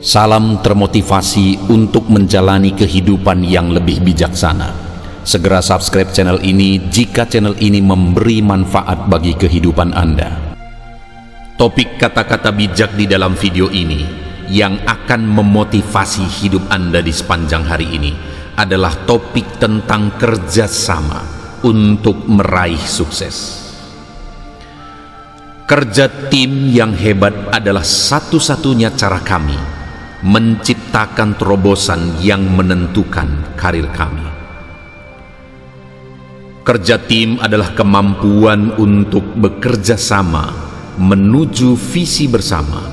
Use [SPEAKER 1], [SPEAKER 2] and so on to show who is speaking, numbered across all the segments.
[SPEAKER 1] Salam termotivasi untuk menjalani kehidupan yang lebih bijaksana. Segera subscribe channel ini jika channel ini memberi manfaat bagi kehidupan Anda. Topik kata-kata bijak di dalam video ini yang akan memotivasi hidup Anda di sepanjang hari ini adalah topik tentang kerjasama untuk meraih sukses. Kerja tim yang hebat adalah satu-satunya cara kami menciptakan terobosan yang menentukan karir kami. Kerja tim adalah kemampuan untuk bekerja sama menuju visi bersama,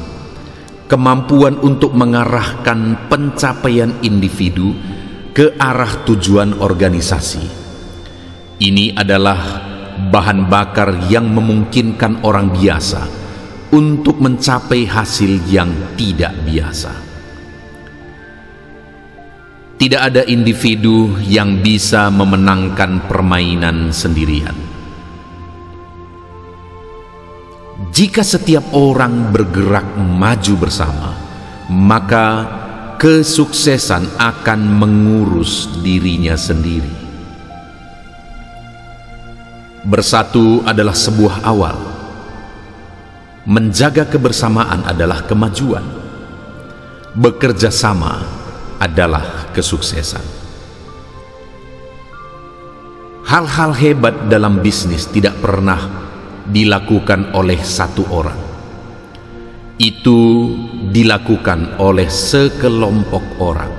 [SPEAKER 1] kemampuan untuk mengarahkan pencapaian individu ke arah tujuan organisasi. Ini adalah bahan bakar yang memungkinkan orang biasa untuk mencapai hasil yang tidak biasa. Tidak ada individu yang bisa memenangkan permainan sendirian. Jika setiap orang bergerak maju bersama, maka kesuksesan akan mengurus dirinya sendiri. Bersatu adalah sebuah awal. Menjaga kebersamaan adalah kemajuan. Bekerja sama adalah kesuksesan. Hal-hal hebat dalam bisnis tidak pernah dilakukan oleh satu orang. Itu dilakukan oleh sekelompok orang.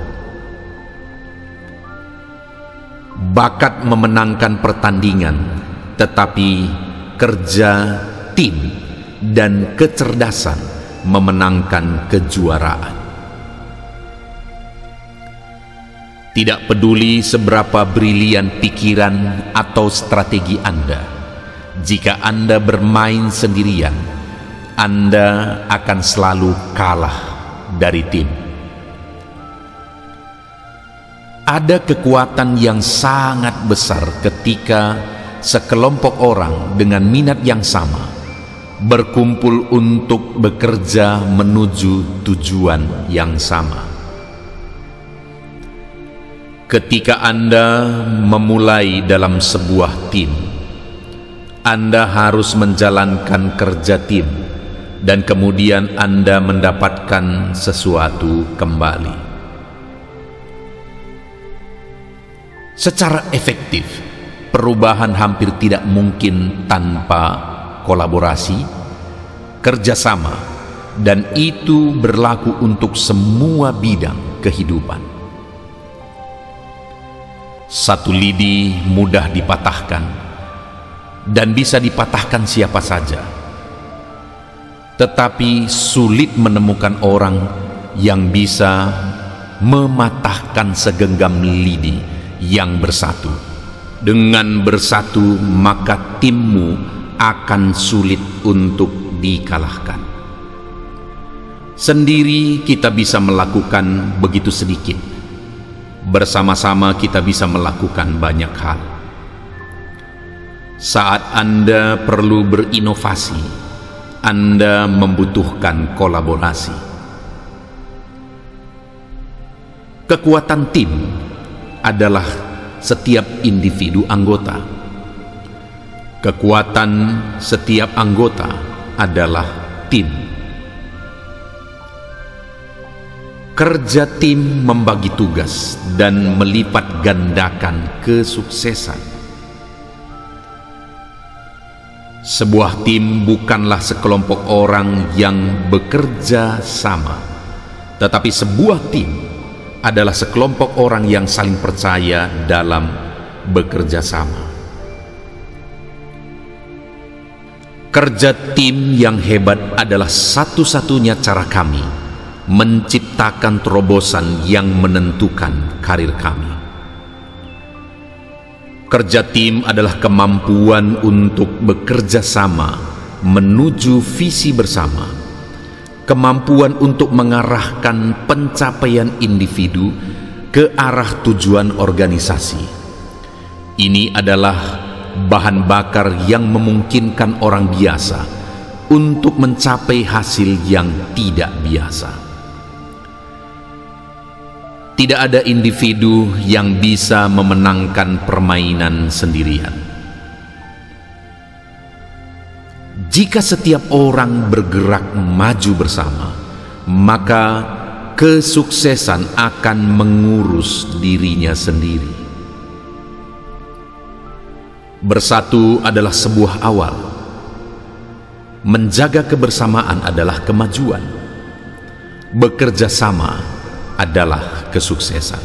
[SPEAKER 1] Bakat memenangkan pertandingan, tetapi kerja tim dan kecerdasan memenangkan kejuaraan. Tidak peduli seberapa brilian pikiran atau strategi Anda, jika Anda bermain sendirian, Anda akan selalu kalah dari tim. Ada kekuatan yang sangat besar ketika sekelompok orang dengan minat yang sama berkumpul untuk bekerja menuju tujuan yang sama. Ketika Anda memulai dalam sebuah tim, Anda harus menjalankan kerja tim dan kemudian Anda mendapatkan sesuatu kembali. Secara efektif, perubahan hampir tidak mungkin tanpa kolaborasi, kerjasama, dan itu berlaku untuk semua bidang kehidupan. Satu lidi mudah dipatahkan dan bisa dipatahkan siapa saja, tetapi sulit menemukan orang yang bisa mematahkan segenggam lidi yang bersatu. Dengan bersatu, maka timmu akan sulit untuk dikalahkan. Sendiri kita bisa melakukan begitu sedikit. Bersama-sama kita bisa melakukan banyak hal. Saat Anda perlu berinovasi, Anda membutuhkan kolaborasi. Kekuatan tim adalah setiap individu anggota. Kekuatan setiap anggota adalah tim. Kerja tim membagi tugas dan melipat gandakan kesuksesan. Sebuah tim bukanlah sekelompok orang yang bekerja sama, tetapi sebuah tim adalah sekelompok orang yang saling percaya dalam bekerja sama. Kerja tim yang hebat adalah satu-satunya cara kami menciptakan terobosan yang menentukan karir kami. Kerja tim adalah kemampuan untuk bekerja sama menuju visi bersama, kemampuan untuk mengarahkan pencapaian individu ke arah tujuan organisasi. Ini adalah bahan bakar yang memungkinkan orang biasa untuk mencapai hasil yang tidak biasa. Tidak ada individu yang bisa memenangkan permainan sendirian. Jika setiap orang bergerak maju bersama, maka kesuksesan akan mengurus dirinya sendiri. Bersatu adalah sebuah awal. Menjaga kebersamaan adalah kemajuan. Bekerja sama adalah kesuksesan.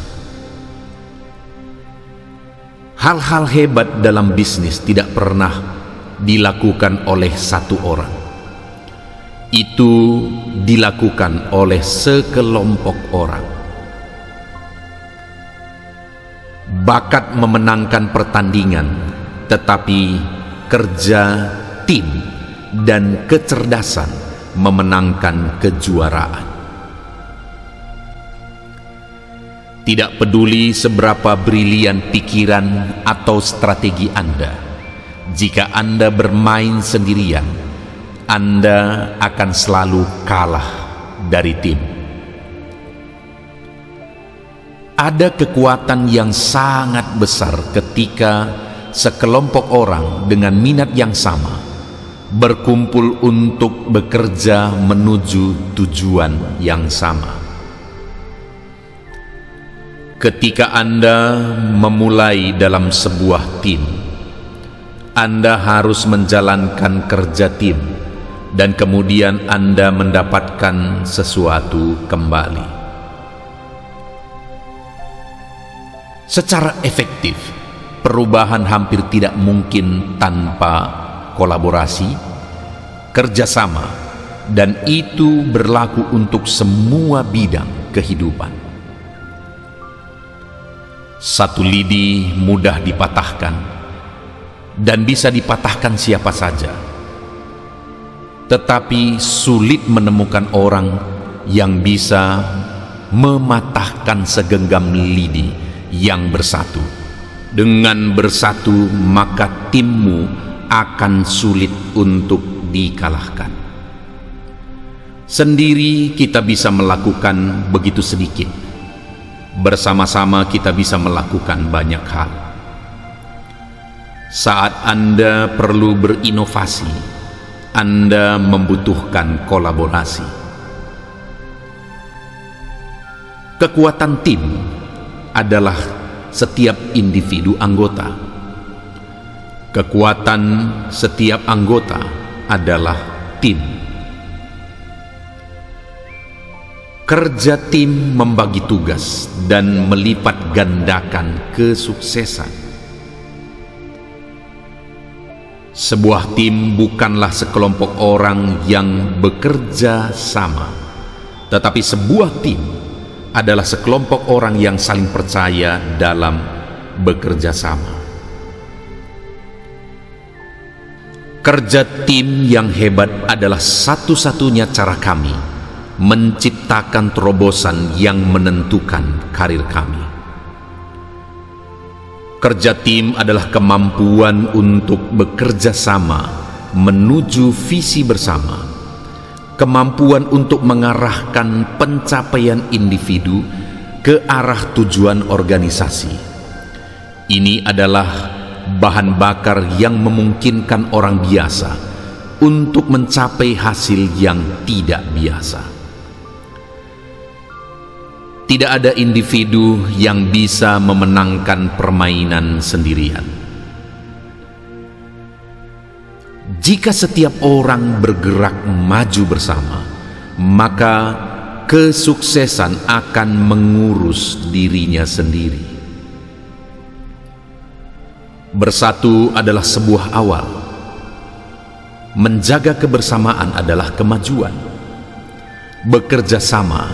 [SPEAKER 1] Hal-hal hebat dalam bisnis tidak pernah dilakukan oleh satu orang. Itu dilakukan oleh sekelompok orang. Bakat memenangkan pertandingan, tetapi kerja tim dan kecerdasan memenangkan kejuaraan. Tidak peduli seberapa brilian pikiran atau strategi Anda, jika Anda bermain sendirian, Anda akan selalu kalah dari tim. Ada kekuatan yang sangat besar ketika sekelompok orang dengan minat yang sama berkumpul untuk bekerja menuju tujuan yang sama. Ketika Anda memulai dalam sebuah tim, Anda harus menjalankan kerja tim, dan kemudian Anda mendapatkan sesuatu kembali. Secara efektif, perubahan hampir tidak mungkin tanpa kolaborasi, kerjasama, dan itu berlaku untuk semua bidang kehidupan. Satu lidi mudah dipatahkan, dan bisa dipatahkan siapa saja. Tetapi sulit menemukan orang yang bisa mematahkan segenggam lidi yang bersatu. Dengan bersatu, maka timmu akan sulit untuk dikalahkan. Sendiri kita bisa melakukan begitu sedikit. Bersama-sama kita bisa melakukan banyak hal. Saat Anda perlu berinovasi, Anda membutuhkan kolaborasi. Kekuatan tim adalah setiap individu anggota. Kekuatan setiap anggota adalah tim. Kerja tim membagi tugas dan melipat gandakan kesuksesan. Sebuah tim bukanlah sekelompok orang yang bekerja sama, tetapi sebuah tim adalah sekelompok orang yang saling percaya dalam bekerja sama. Kerja tim yang hebat adalah satu-satunya cara kami menciptakan terobosan yang menentukan karir kami. Kerja tim adalah kemampuan untuk bekerja sama menuju visi bersama, kemampuan untuk mengarahkan pencapaian individu ke arah tujuan organisasi. Ini adalah bahan bakar yang memungkinkan orang biasa untuk mencapai hasil yang tidak biasa. Tidak ada individu yang bisa memenangkan permainan sendirian. Jika setiap orang bergerak maju bersama, maka kesuksesan akan mengurus dirinya sendiri. Bersatu adalah sebuah awal. Menjaga kebersamaan adalah kemajuan. Bekerja sama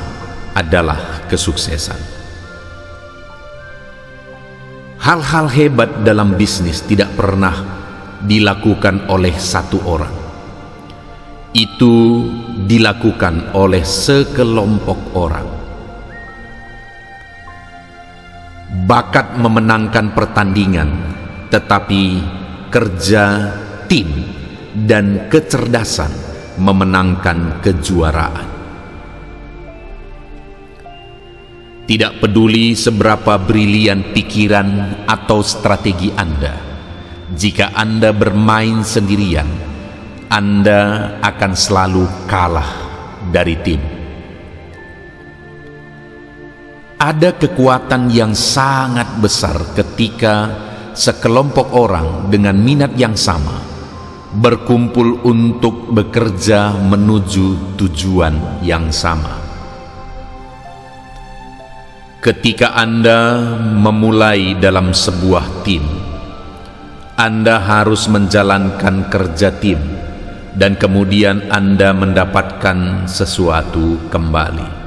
[SPEAKER 1] adalah kesuksesan. Hal-hal hebat dalam bisnis tidak pernah dilakukan oleh satu orang. Itu dilakukan oleh sekelompok orang. Bakat memenangkan pertandingan, tetapi kerja tim dan kecerdasan memenangkan kejuaraan. Tidak peduli seberapa brilian pikiran atau strategi Anda, jika Anda bermain sendirian, Anda akan selalu kalah dari tim. Ada kekuatan yang sangat besar ketika sekelompok orang dengan minat yang sama berkumpul untuk bekerja menuju tujuan yang sama. Ketika Anda memulai dalam sebuah tim, Anda harus menjalankan kerja tim, dan kemudian Anda mendapatkan sesuatu kembali.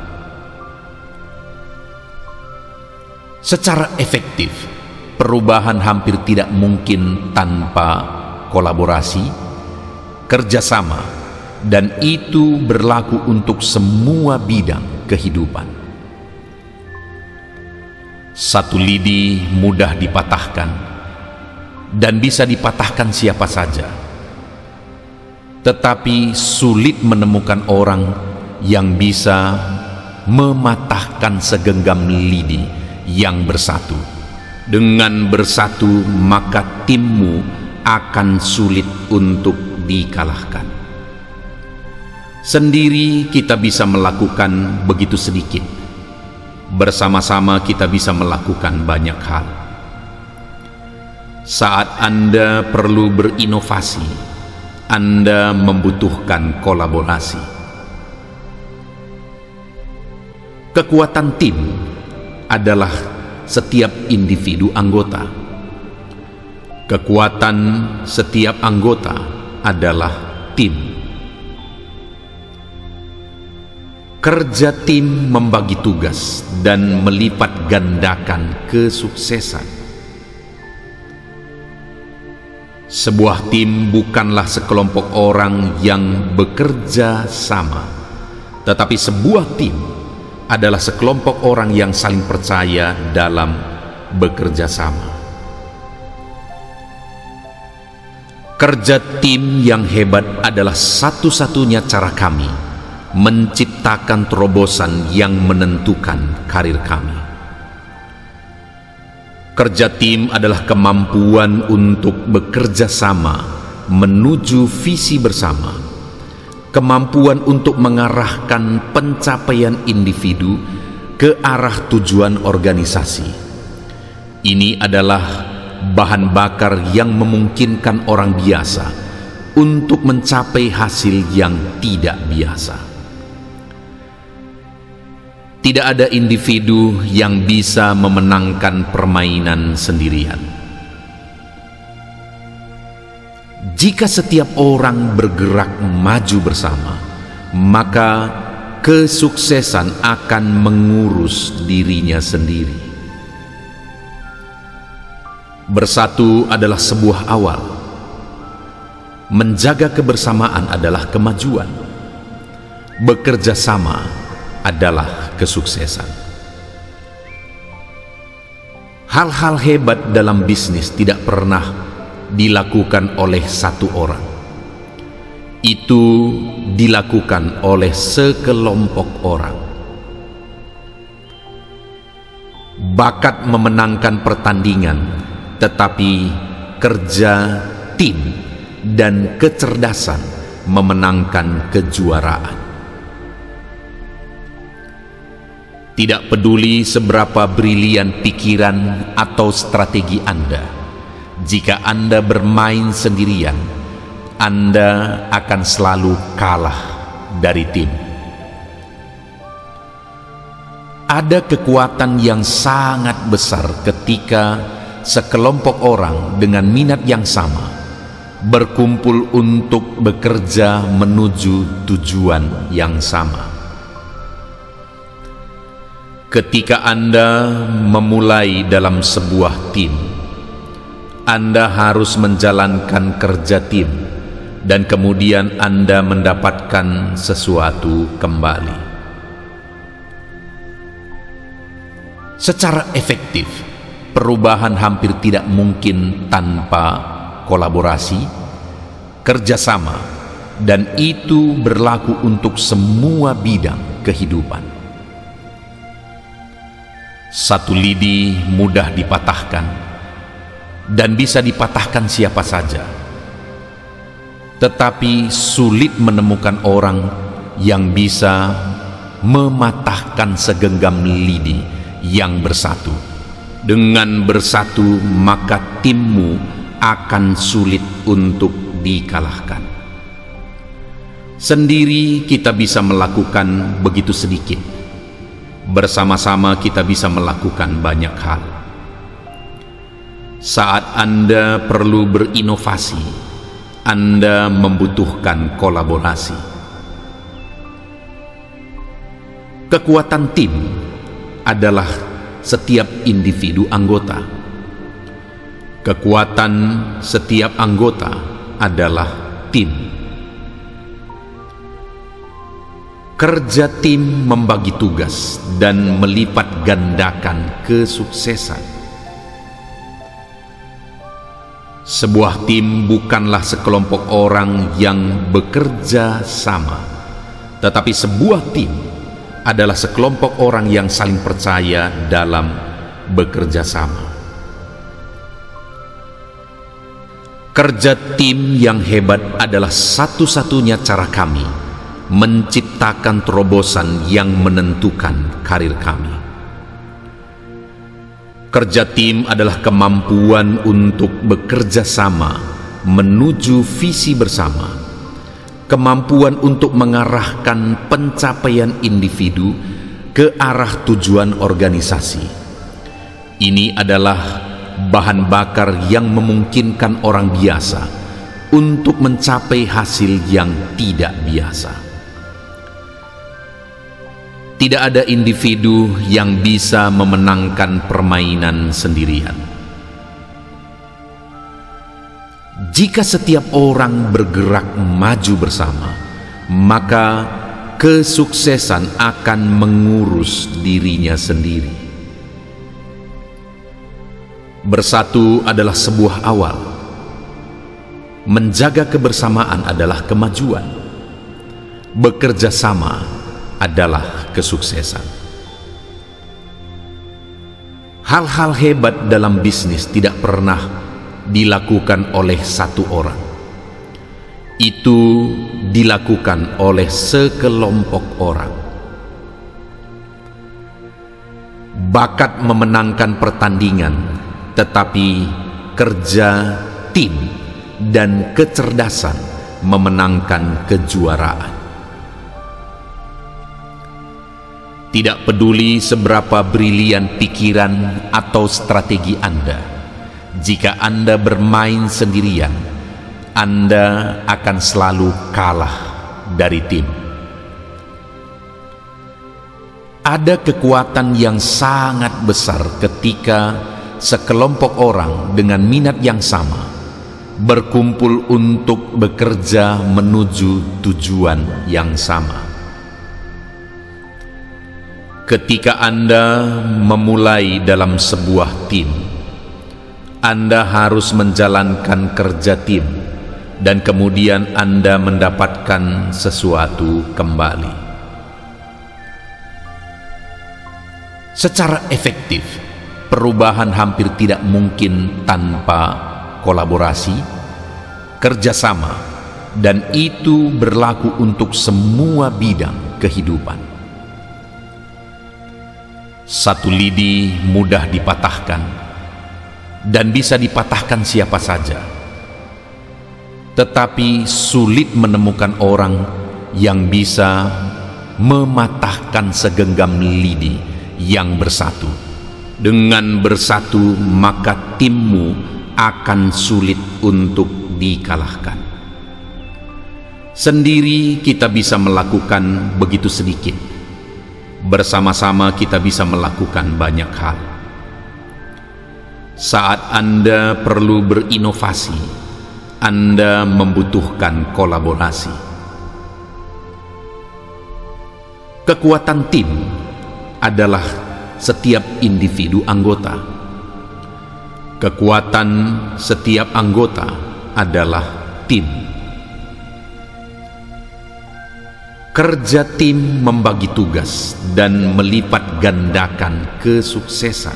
[SPEAKER 1] Secara efektif, perubahan hampir tidak mungkin tanpa kolaborasi, kerjasama, dan itu berlaku untuk semua bidang kehidupan. Satu lidi mudah dipatahkan, dan bisa dipatahkan siapa saja. Tetapi sulit menemukan orang yang bisa mematahkan segenggam lidi yang bersatu. Dengan bersatu, maka timmu akan sulit untuk dikalahkan. Sendiri kita bisa melakukan begitu sedikit. Bersama-sama kita bisa melakukan banyak hal. Saat Anda perlu berinovasi, Anda membutuhkan kolaborasi. Kekuatan tim adalah setiap individu anggota. Kekuatan setiap anggota adalah tim. Kerja tim membagi tugas dan melipat gandakan kesuksesan. Sebuah tim bukanlah sekelompok orang yang bekerja sama, tetapi sebuah tim adalah sekelompok orang yang saling percaya dalam bekerja sama. Kerja tim yang hebat adalah satu-satunya cara kami menciptakan terobosan yang menentukan karir kami. Kerja tim adalah kemampuan untuk bekerja sama menuju visi bersama, kemampuan untuk mengarahkan pencapaian individu ke arah tujuan organisasi. Ini adalah bahan bakar yang memungkinkan orang biasa untuk mencapai hasil yang tidak biasa. Tidak ada individu yang bisa memenangkan permainan sendirian. Jika setiap orang bergerak maju bersama, maka kesuksesan akan mengurus dirinya sendiri. Bersatu adalah sebuah awal. Menjaga kebersamaan adalah kemajuan. Bekerja sama adalah kesuksesan. Hal-hal hebat dalam bisnis tidak pernah dilakukan oleh satu orang. Itu dilakukan oleh sekelompok orang. Bakat memenangkan pertandingan, tetapi kerja tim dan kecerdasan memenangkan kejuaraan. Tidak peduli seberapa brilian pikiran atau strategi Anda, jika Anda bermain sendirian, Anda akan selalu kalah dari tim. Ada kekuatan yang sangat besar ketika sekelompok orang dengan minat yang sama berkumpul untuk bekerja menuju tujuan yang sama. Ketika Anda memulai dalam sebuah tim, Anda harus menjalankan kerja tim, dan kemudian Anda mendapatkan sesuatu kembali. Secara efektif, perubahan hampir tidak mungkin tanpa kolaborasi, kerjasama, dan itu berlaku untuk semua bidang kehidupan. Satu lidi mudah dipatahkan, dan bisa dipatahkan siapa saja. Tetapi sulit menemukan orang yang bisa mematahkan segenggam lidi yang bersatu. Dengan bersatu, maka timmu akan sulit untuk dikalahkan. Sendiri kita bisa melakukan begitu sedikit. Bersama-sama kita bisa melakukan banyak hal. Saat Anda perlu berinovasi, Anda membutuhkan kolaborasi. Kekuatan tim adalah setiap individu anggota. Kekuatan setiap anggota adalah tim. Kerja tim membagi tugas dan melipat gandakan kesuksesan. Sebuah tim bukanlah sekelompok orang yang bekerja sama, tetapi sebuah tim adalah sekelompok orang yang saling percaya dalam bekerja sama. Kerja tim yang hebat adalah satu-satunya cara kami menciptakan terobosan yang menentukan karir kami. Kerja tim adalah kemampuan untuk bekerja sama menuju visi bersama, kemampuan untuk mengarahkan pencapaian individu ke arah tujuan organisasi. Ini adalah bahan bakar yang memungkinkan orang biasa untuk mencapai hasil yang tidak biasa. Tidak ada individu yang bisa memenangkan permainan sendirian. Jika setiap orang bergerak maju bersama, maka kesuksesan akan mengurus dirinya sendiri. Bersatu adalah sebuah awal. Menjaga kebersamaan adalah kemajuan. Bekerja sama adalah kesuksesan. Hal-hal hebat dalam bisnis tidak pernah dilakukan oleh satu orang. Itu dilakukan oleh sekelompok orang. Bakat memenangkan pertandingan, tetapi kerja tim dan kecerdasan memenangkan kejuaraan. Tidak peduli seberapa brilian pikiran atau strategi Anda, jika Anda bermain sendirian, Anda akan selalu kalah dari tim. Ada kekuatan yang sangat besar ketika sekelompok orang dengan minat yang sama berkumpul untuk bekerja menuju tujuan yang sama. Ketika Anda memulai dalam sebuah tim, Anda harus menjalankan kerja tim, dan kemudian Anda mendapatkan sesuatu kembali. Secara efektif, perubahan hampir tidak mungkin tanpa kolaborasi, kerjasama, dan itu berlaku untuk semua bidang kehidupan. Satu lidi mudah dipatahkan, dan bisa dipatahkan siapa saja. Tetapi sulit menemukan orang yang bisa mematahkan segenggam lidi yang bersatu. Dengan bersatu, maka timmu akan sulit untuk dikalahkan. Sendiri kita bisa melakukan begitu sedikit. Bersama-sama kita bisa melakukan banyak hal. Saat Anda perlu berinovasi, Anda membutuhkan kolaborasi. Kekuatan tim adalah setiap individu anggota. Kekuatan setiap anggota adalah tim. Kerja tim membagi tugas dan melipat gandakan kesuksesan.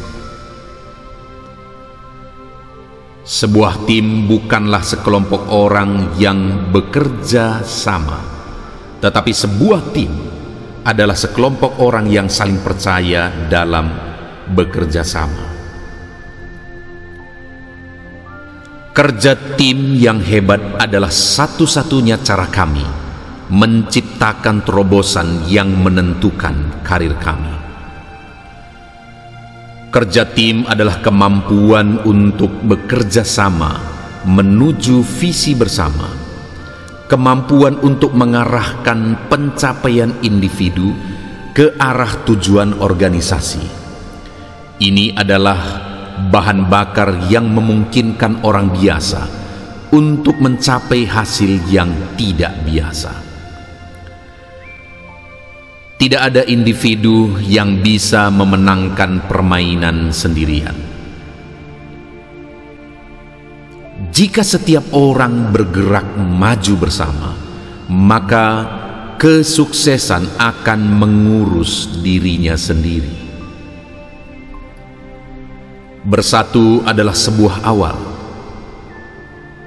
[SPEAKER 1] Sebuah tim bukanlah sekelompok orang yang bekerja sama, tetapi sebuah tim adalah sekelompok orang yang saling percaya dalam bekerja sama. Kerja tim yang hebat adalah satu-satunya cara kami menciptakan terobosan yang menentukan karir kami. Kerja tim adalah kemampuan untuk bekerja sama menuju visi bersama, kemampuan untuk mengarahkan pencapaian individu ke arah tujuan organisasi. Ini adalah bahan bakar yang memungkinkan orang biasa untuk mencapai hasil yang tidak biasa. Tidak ada individu yang bisa memenangkan permainan sendirian. Jika setiap orang bergerak maju bersama, maka kesuksesan akan mengurus dirinya sendiri. Bersatu adalah sebuah awal.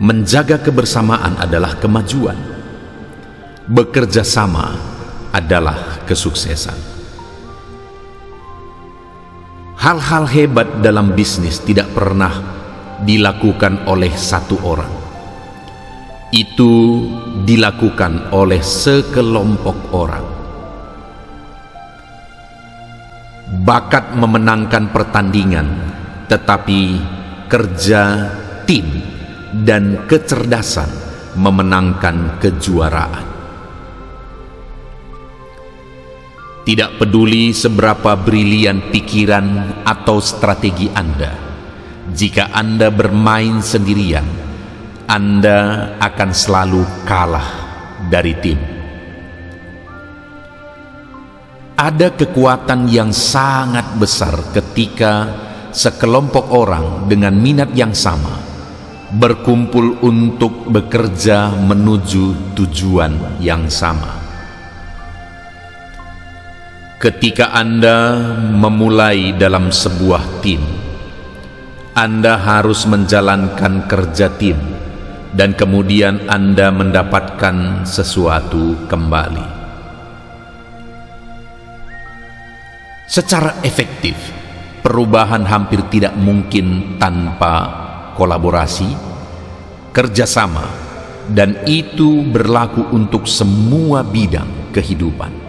[SPEAKER 1] Menjaga kebersamaan adalah kemajuan. Bekerja sama adalah kesuksesan. Hal-hal hebat dalam bisnis tidak pernah dilakukan oleh satu orang. Itu dilakukan oleh sekelompok orang. Bakat memenangkan pertandingan, tetapi kerja tim dan kecerdasan memenangkan kejuaraan. Tidak peduli seberapa brilian pikiran atau strategi Anda, jika Anda bermain sendirian, Anda akan selalu kalah dari tim. Ada kekuatan yang sangat besar ketika sekelompok orang dengan minat yang sama berkumpul untuk bekerja menuju tujuan yang sama. Ketika Anda memulai dalam sebuah tim, Anda harus menjalankan kerja tim, dan kemudian Anda mendapatkan sesuatu kembali. Secara efektif, perubahan hampir tidak mungkin tanpa kolaborasi, kerjasama, dan itu berlaku untuk semua bidang kehidupan.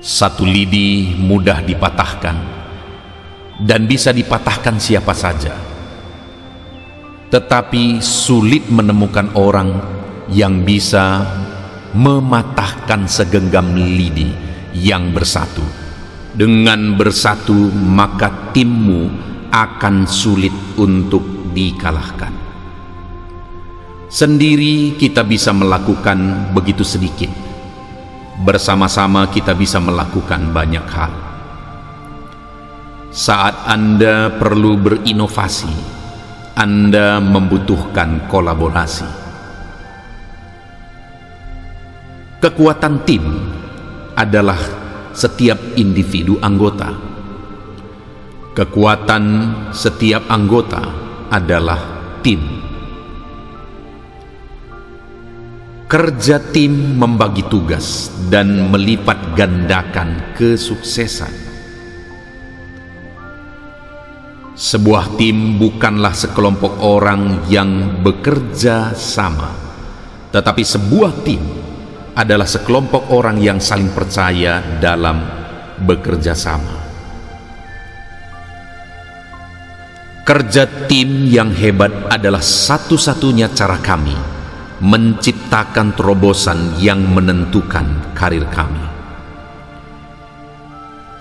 [SPEAKER 1] Satu lidi mudah dipatahkan, dan bisa dipatahkan siapa saja. Tetapi sulit menemukan orang yang bisa mematahkan segenggam lidi yang bersatu. Dengan bersatu, maka timmu akan sulit untuk dikalahkan. Sendiri kita bisa melakukan begitu sedikit. Bersama-sama kita bisa melakukan banyak hal. Saat Anda perlu berinovasi, Anda membutuhkan kolaborasi. Kekuatan tim adalah setiap individu anggota. Kekuatan setiap anggota adalah tim. Kerja tim membagi tugas dan melipat gandakan kesuksesan. Sebuah tim bukanlah sekelompok orang yang bekerja sama, tetapi sebuah tim adalah sekelompok orang yang saling percaya dalam bekerja sama. Kerja tim yang hebat adalah satu-satunya cara kami menciptakan terobosan yang menentukan karir kami.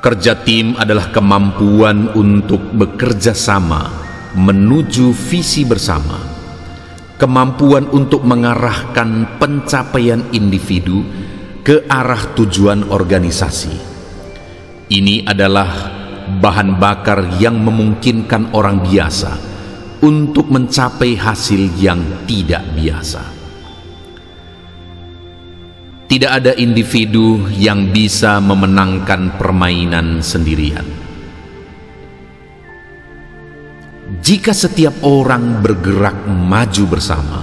[SPEAKER 1] Kerja tim adalah kemampuan untuk bekerja sama menuju visi bersama, kemampuan untuk mengarahkan pencapaian individu ke arah tujuan organisasi. Ini adalah bahan bakar yang memungkinkan orang biasa untuk mencapai hasil yang tidak biasa. Tidak ada individu yang bisa memenangkan permainan sendirian. Jika setiap orang bergerak maju bersama,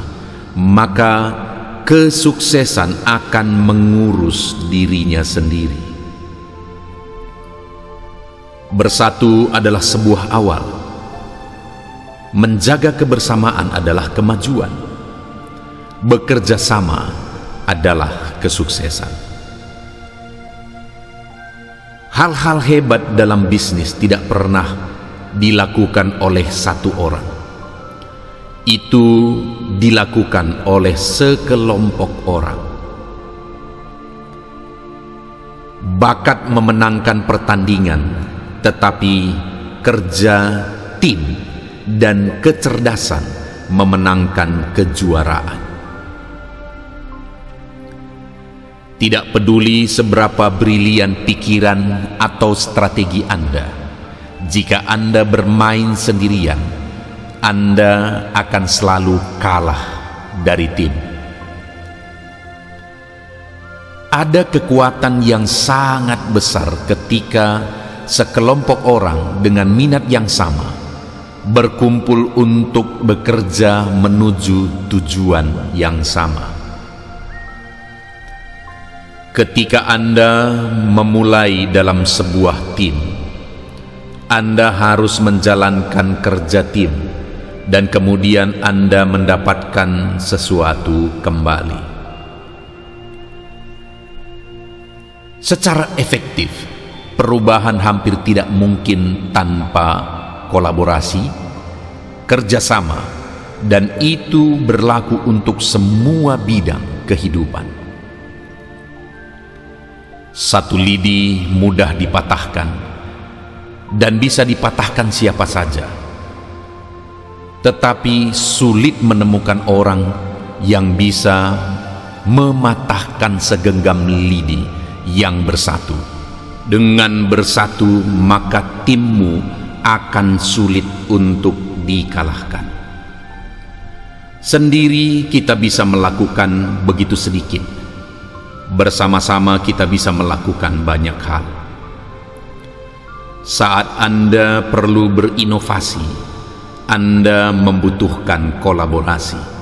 [SPEAKER 1] maka kesuksesan akan mengurus dirinya sendiri. Bersatu adalah sebuah awal. Menjaga kebersamaan adalah kemajuan. Bekerja sama adalah kesuksesan. Hal-hal hebat dalam bisnis tidak pernah dilakukan oleh satu orang. Itu dilakukan oleh sekelompok orang. Bakat memenangkan pertandingan, tetapi kerja tim dan kecerdasan memenangkan kejuaraan. Tidak peduli seberapa brilian pikiran atau strategi Anda, jika Anda bermain sendirian, Anda akan selalu kalah dari tim. Ada kekuatan yang sangat besar ketika sekelompok orang dengan minat yang sama berkumpul untuk bekerja menuju tujuan yang sama. Ketika Anda memulai dalam sebuah tim, Anda harus menjalankan kerja tim, dan kemudian Anda mendapatkan sesuatu kembali. Secara efektif, perubahan hampir tidak mungkin tanpa kolaborasi, kerjasama, dan itu berlaku untuk semua bidang kehidupan. Satu lidi mudah dipatahkan, dan bisa dipatahkan siapa saja. Tetapi sulit menemukan orang yang bisa mematahkan segenggam lidi yang bersatu. Dengan bersatu, maka timmu akan sulit untuk dikalahkan. Sendiri kita bisa melakukan begitu sedikit. Bersama-sama kita bisa melakukan banyak hal. Saat Anda perlu berinovasi, Anda membutuhkan kolaborasi.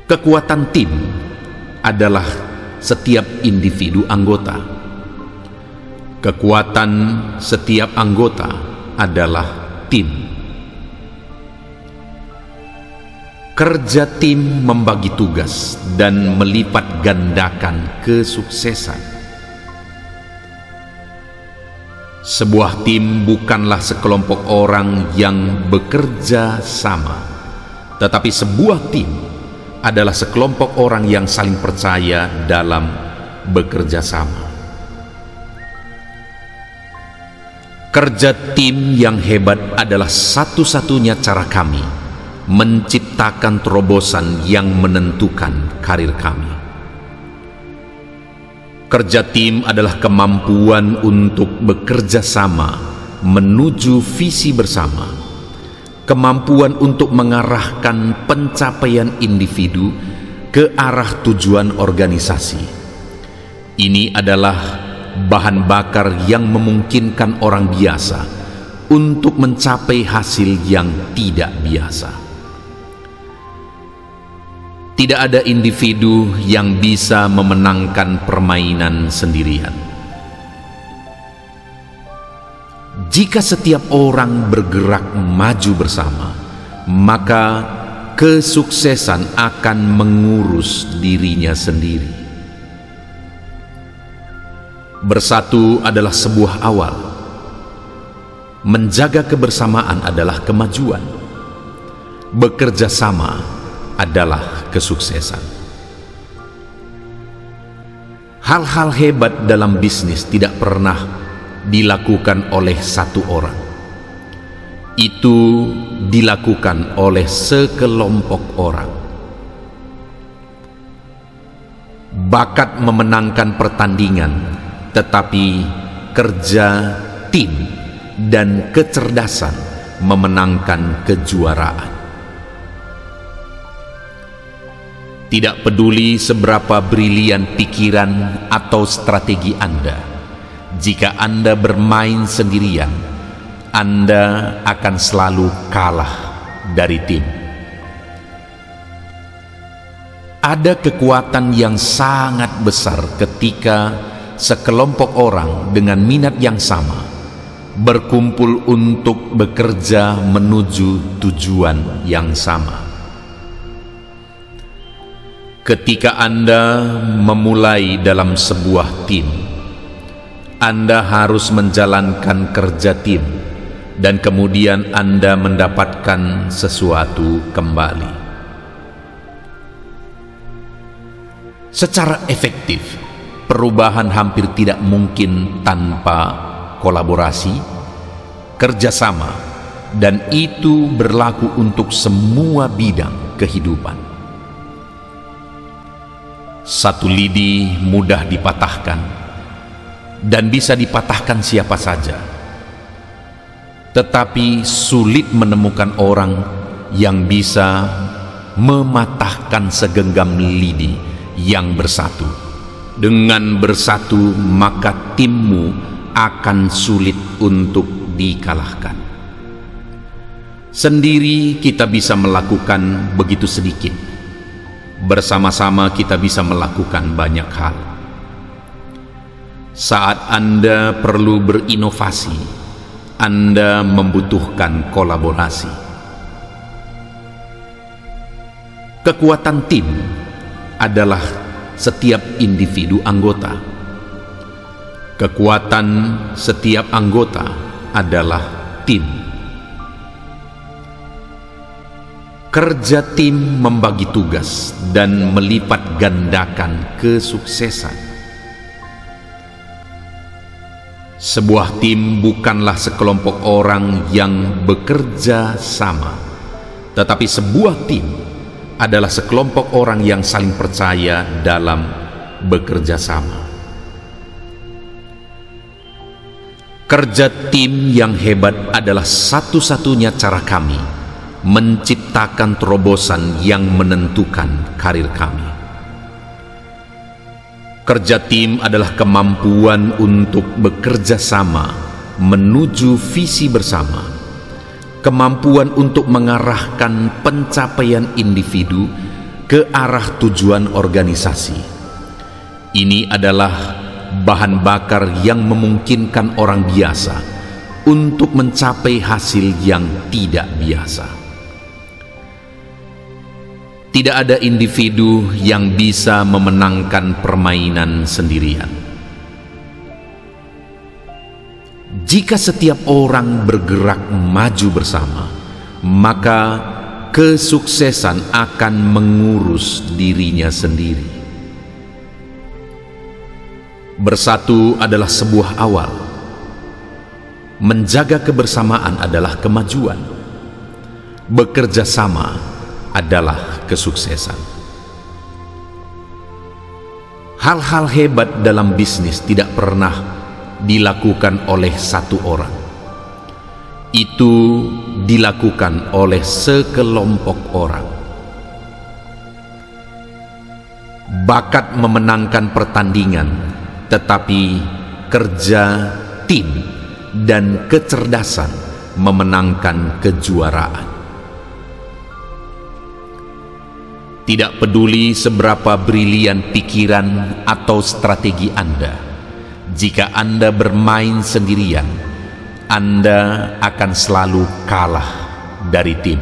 [SPEAKER 1] Kekuatan tim adalah setiap individu anggota. Kekuatan setiap anggota adalah tim. Kerja tim membagi tugas dan melipat gandakan kesuksesan. Sebuah tim bukanlah sekelompok orang yang bekerja sama, tetapi sebuah tim adalah sekelompok orang yang saling percaya dalam bekerja sama. Kerja tim yang hebat adalah satu-satunya cara kami menciptakan terobosan yang menentukan karir kami. Kerja tim adalah kemampuan untuk bekerja sama menuju visi bersama, kemampuan untuk mengarahkan pencapaian individu ke arah tujuan organisasi. Ini adalah bahan bakar yang memungkinkan orang biasa untuk mencapai hasil yang tidak biasa. Tidak ada individu yang bisa memenangkan permainan sendirian. Jika setiap orang bergerak maju bersama, maka kesuksesan akan mengurus dirinya sendiri. Bersatu adalah sebuah awal. Menjaga kebersamaan adalah kemajuan. Bekerja sama adalah kesuksesan. Hal-hal hebat dalam bisnis tidak pernah dilakukan oleh satu orang. Itu dilakukan oleh sekelompok orang. Bakat memenangkan pertandingan, tetapi kerja tim dan kecerdasan memenangkan kejuaraan. Tidak peduli seberapa brilian pikiran atau strategi Anda, jika Anda bermain sendirian, Anda akan selalu kalah dari tim. Ada kekuatan yang sangat besar ketika sekelompok orang dengan minat yang sama berkumpul untuk bekerja menuju tujuan yang sama. Ketika Anda memulai dalam sebuah tim, Anda harus menjalankan kerja tim, dan kemudian Anda mendapatkan sesuatu kembali. Secara efektif, perubahan hampir tidak mungkin tanpa kolaborasi, kerjasama, dan itu berlaku untuk semua bidang kehidupan. Satu lidi mudah dipatahkan, dan bisa dipatahkan siapa saja. Tetapi sulit menemukan orang yang bisa mematahkan segenggam lidi yang bersatu. Dengan bersatu, maka timmu akan sulit untuk dikalahkan. Sendiri kita bisa melakukan begitu sedikit. Bersama-sama kita bisa melakukan banyak hal. Saat Anda perlu berinovasi, Anda membutuhkan kolaborasi. Kekuatan tim adalah setiap individu anggota. Kekuatan setiap anggota adalah tim. Kerja tim membagi tugas dan melipat gandakan kesuksesan. Sebuah tim bukanlah sekelompok orang yang bekerja sama, tetapi sebuah tim adalah sekelompok orang yang saling percaya dalam bekerja sama. Kerja tim yang hebat adalah satu-satunya cara kami menciptakan terobosan yang menentukan karir kami. Kerja tim adalah kemampuan untuk bekerja sama menuju visi bersama, kemampuan untuk mengarahkan pencapaian individu ke arah tujuan organisasi. Ini adalah bahan bakar yang memungkinkan orang biasa untuk mencapai hasil yang tidak biasa. Tidak ada individu yang bisa memenangkan permainan sendirian. Jika setiap orang bergerak maju bersama, maka kesuksesan akan mengurus dirinya sendiri. Bersatu adalah sebuah awal. Menjaga kebersamaan adalah kemajuan. Bekerja sama adalah kesuksesan. Hal-hal hebat dalam bisnis tidak pernah dilakukan oleh satu orang. Itu dilakukan oleh sekelompok orang. Bakat memenangkan pertandingan, tetapi kerja tim dan kecerdasan memenangkan kejuaraan. Tidak peduli seberapa brilian pikiran atau strategi Anda, jika Anda bermain sendirian, Anda akan selalu kalah dari tim.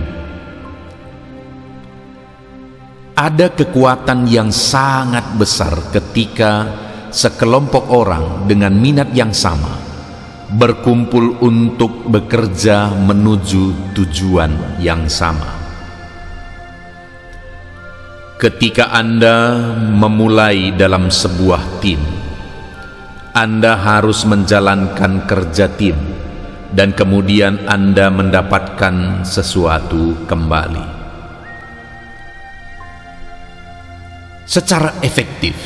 [SPEAKER 1] Ada kekuatan yang sangat besar ketika sekelompok orang dengan minat yang sama berkumpul untuk bekerja menuju tujuan yang sama. Ketika Anda memulai dalam sebuah tim, Anda harus menjalankan kerja tim, dan kemudian Anda mendapatkan sesuatu kembali. Secara efektif,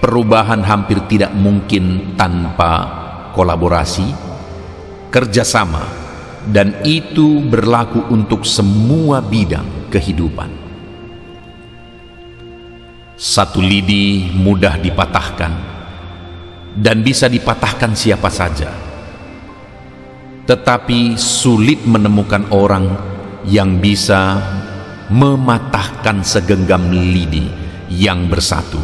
[SPEAKER 1] perubahan hampir tidak mungkin tanpa kolaborasi, kerjasama, dan itu berlaku untuk semua bidang kehidupan. Satu lidi mudah dipatahkan, dan bisa dipatahkan siapa saja. Tetapi sulit menemukan orang yang bisa mematahkan segenggam lidi yang bersatu.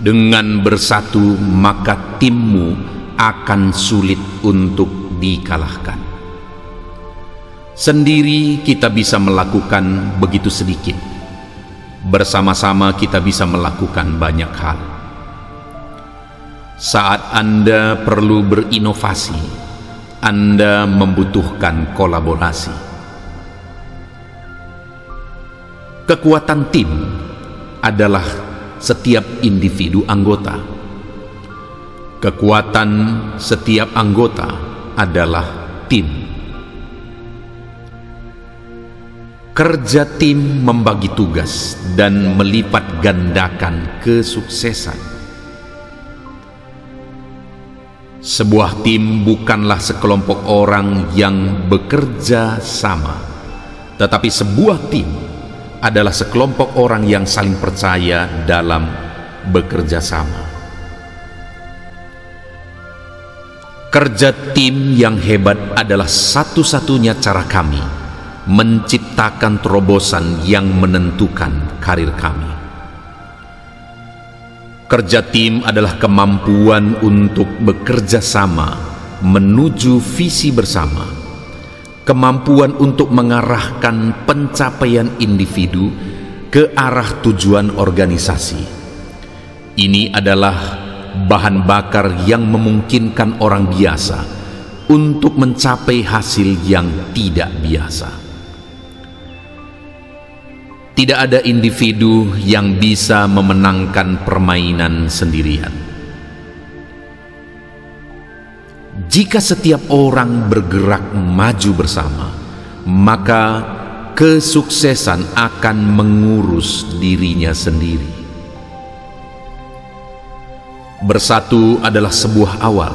[SPEAKER 1] Dengan bersatu, maka timmu akan sulit untuk dikalahkan. Sendiri kita bisa melakukan begitu sedikit. Bersama-sama kita bisa melakukan banyak hal. Saat Anda perlu berinovasi, Anda membutuhkan kolaborasi. Kekuatan tim adalah setiap individu anggota. Kekuatan setiap anggota adalah tim. Kerja tim membagi tugas dan melipat gandakan kesuksesan. Sebuah tim bukanlah sekelompok orang yang bekerja sama, tetapi sebuah tim adalah sekelompok orang yang saling percaya dalam bekerja sama. Kerja tim yang hebat adalah satu-satunya cara kami menciptakan terobosan yang menentukan karir kami. Kerja tim adalah kemampuan untuk bekerja sama menuju visi bersama, kemampuan untuk mengarahkan pencapaian individu ke arah tujuan organisasi. Ini adalah bahan bakar yang memungkinkan orang biasa untuk mencapai hasil yang tidak biasa. Tidak ada individu yang bisa memenangkan permainan sendirian. Jika setiap orang bergerak maju bersama, maka kesuksesan akan mengurus dirinya sendiri. Bersatu adalah sebuah awal.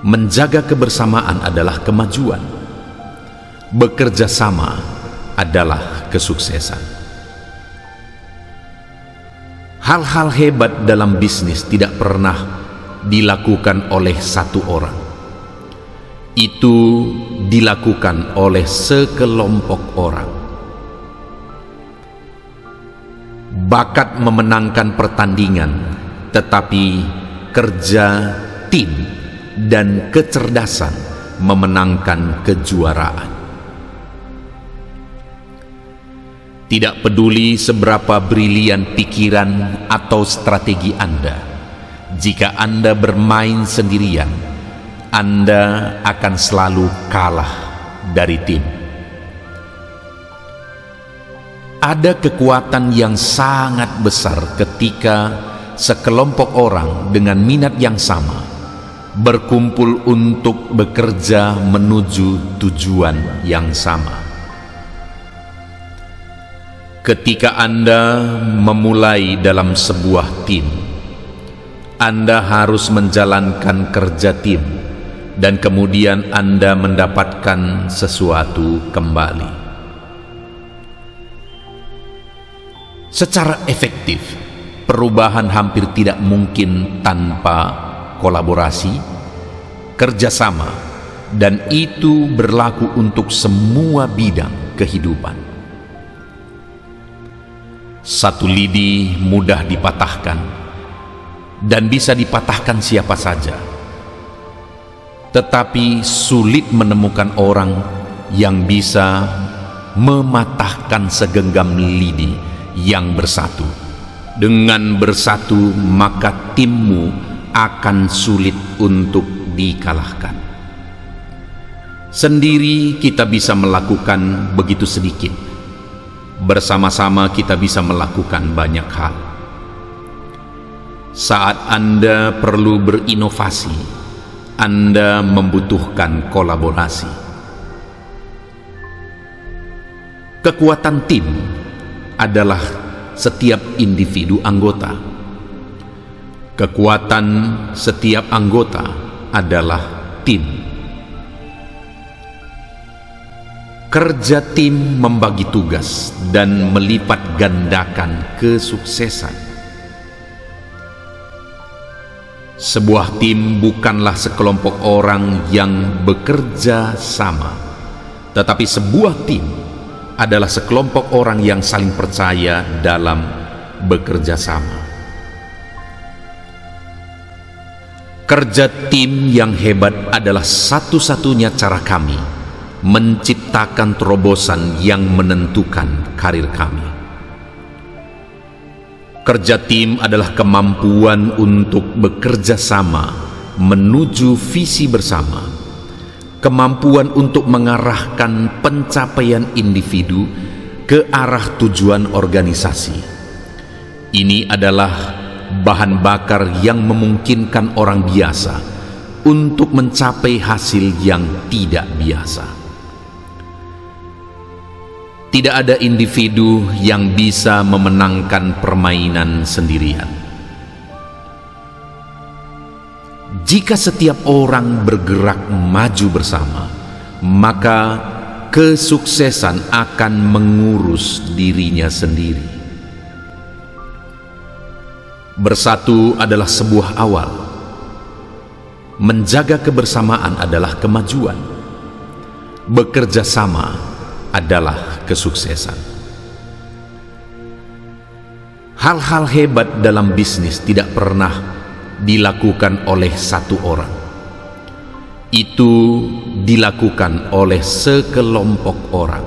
[SPEAKER 1] Menjaga kebersamaan adalah kemajuan. Bekerja sama adalah kesuksesan. Hal-hal hebat dalam bisnis tidak pernah dilakukan oleh satu orang. Itu dilakukan oleh sekelompok orang. Bakat memenangkan pertandingan, tetapi kerja tim dan kecerdasan memenangkan kejuaraan. Tidak peduli seberapa brilian pikiran atau strategi Anda, jika Anda bermain sendirian, Anda akan selalu kalah dari tim. Ada kekuatan yang sangat besar ketika sekelompok orang dengan minat yang sama berkumpul untuk bekerja menuju tujuan yang sama. Ketika Anda memulai dalam sebuah tim, Anda harus menjalankan kerja tim dan kemudian Anda mendapatkan sesuatu kembali. Secara efektif, perubahan hampir tidak mungkin tanpa kolaborasi, kerjasama, dan itu berlaku untuk semua bidang kehidupan. Satu lidi mudah dipatahkan, dan bisa dipatahkan siapa saja. Tetapi sulit menemukan orang yang bisa mematahkan segenggam lidi yang bersatu. Dengan bersatu, maka timmu akan sulit untuk dikalahkan. Sendiri kita bisa melakukan begitu sedikit. Bersama-sama kita bisa melakukan banyak hal. Saat Anda perlu berinovasi, Anda membutuhkan kolaborasi. Kekuatan tim adalah setiap individu anggota. Kekuatan setiap anggota adalah tim. Kerja tim membagi tugas dan melipat gandakan kesuksesan. Sebuah tim bukanlah sekelompok orang yang bekerja sama, tetapi sebuah tim adalah sekelompok orang yang saling percaya dalam bekerja sama. Kerja tim yang hebat adalah satu-satunya cara kami menciptakan terobosan yang menentukan karir kami. Kerja tim adalah kemampuan untuk bekerja sama menuju visi bersama, kemampuan untuk mengarahkan pencapaian individu ke arah tujuan organisasi. Ini adalah bahan bakar yang memungkinkan orang biasa untuk mencapai hasil yang tidak biasa. Tidak ada individu yang bisa memenangkan permainan sendirian. Jika setiap orang bergerak maju bersama, maka kesuksesan akan mengurus dirinya sendiri. Bersatu adalah sebuah awal. Menjaga kebersamaan adalah kemajuan. Bekerja sama adalah kesuksesan. Hal-hal hebat dalam bisnis tidak pernah dilakukan oleh satu orang. Itu dilakukan oleh sekelompok orang.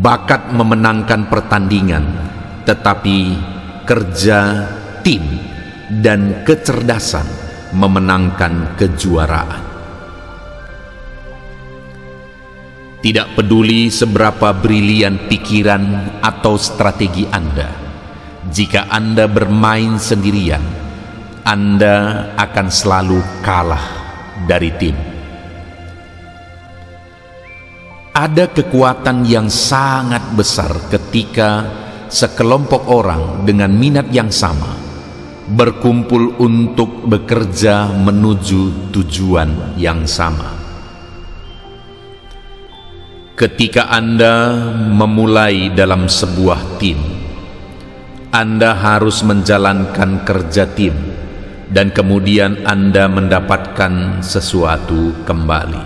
[SPEAKER 1] Bakat memenangkan pertandingan, tetapi kerja tim dan kecerdasan memenangkan kejuaraan. Tidak peduli seberapa brilian pikiran atau strategi Anda, jika Anda bermain sendirian, Anda akan selalu kalah dari tim. Ada kekuatan yang sangat besar ketika sekelompok orang dengan minat yang sama berkumpul untuk bekerja menuju tujuan yang sama. Ketika Anda memulai dalam sebuah tim, Anda harus menjalankan kerja tim, dan kemudian Anda mendapatkan sesuatu kembali.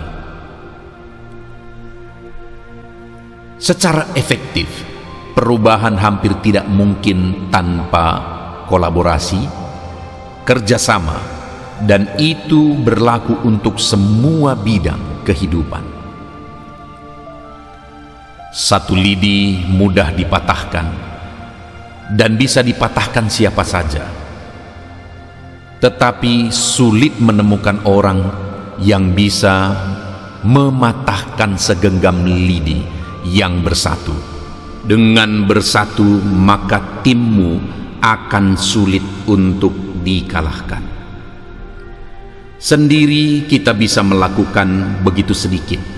[SPEAKER 1] Secara efektif, perubahan hampir tidak mungkin tanpa kolaborasi, kerjasama, dan itu berlaku untuk semua bidang kehidupan. Satu lidi mudah dipatahkan dan bisa dipatahkan siapa saja, tetapi sulit menemukan orang yang bisa mematahkan segenggam lidi yang bersatu. Dengan bersatu, maka timmu akan sulit untuk dikalahkan. Sendiri kita bisa melakukan begitu sedikit.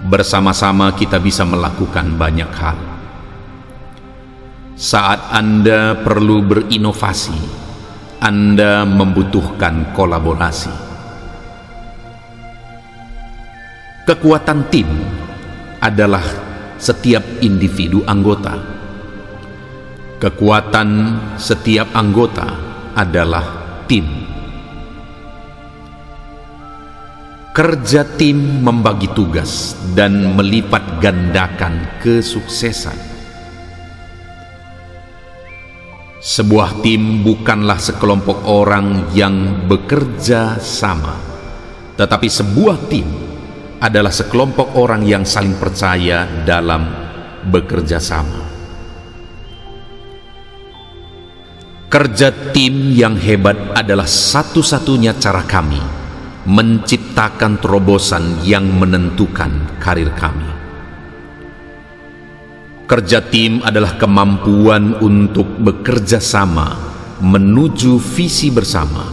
[SPEAKER 1] Bersama-sama kita bisa melakukan banyak hal. Saat Anda perlu berinovasi, Anda membutuhkan kolaborasi. Kekuatan tim adalah setiap individu anggota. Kekuatan setiap anggota adalah tim. Kerja tim membagi tugas dan melipat gandakan kesuksesan. Sebuah tim bukanlah sekelompok orang yang bekerja sama, tetapi sebuah tim adalah sekelompok orang yang saling percaya dalam bekerja sama. Kerja tim yang hebat adalah satu-satunya cara kami menciptakan terobosan yang menentukan karir kami. Kerja tim adalah kemampuan untuk bekerja sama menuju visi bersama,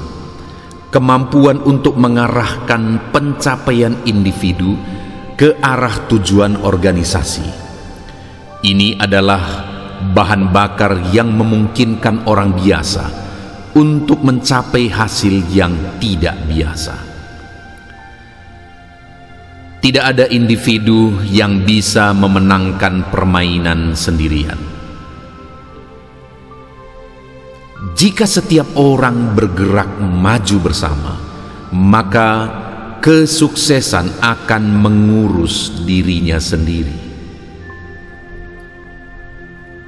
[SPEAKER 1] kemampuan untuk mengarahkan pencapaian individu ke arah tujuan organisasi. Ini adalah bahan bakar yang memungkinkan orang biasa untuk mencapai hasil yang tidak biasa. Tidak ada individu yang bisa memenangkan permainan sendirian. Jika setiap orang bergerak maju bersama, maka kesuksesan akan mengurus dirinya sendiri.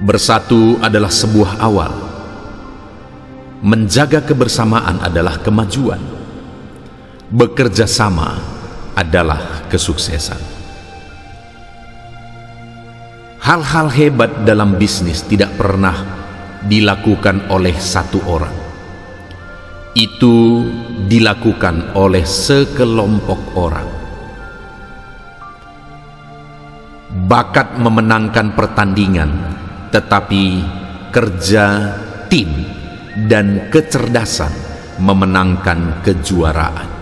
[SPEAKER 1] Bersatu adalah sebuah awal. Menjaga kebersamaan adalah kemajuan. Bekerja sama adalah kesuksesan. Hal-hal hebat dalam bisnis tidak pernah dilakukan oleh satu orang. Itu dilakukan oleh sekelompok orang. Bakat memenangkan pertandingan, tetapi kerja tim dan kecerdasan memenangkan kejuaraan.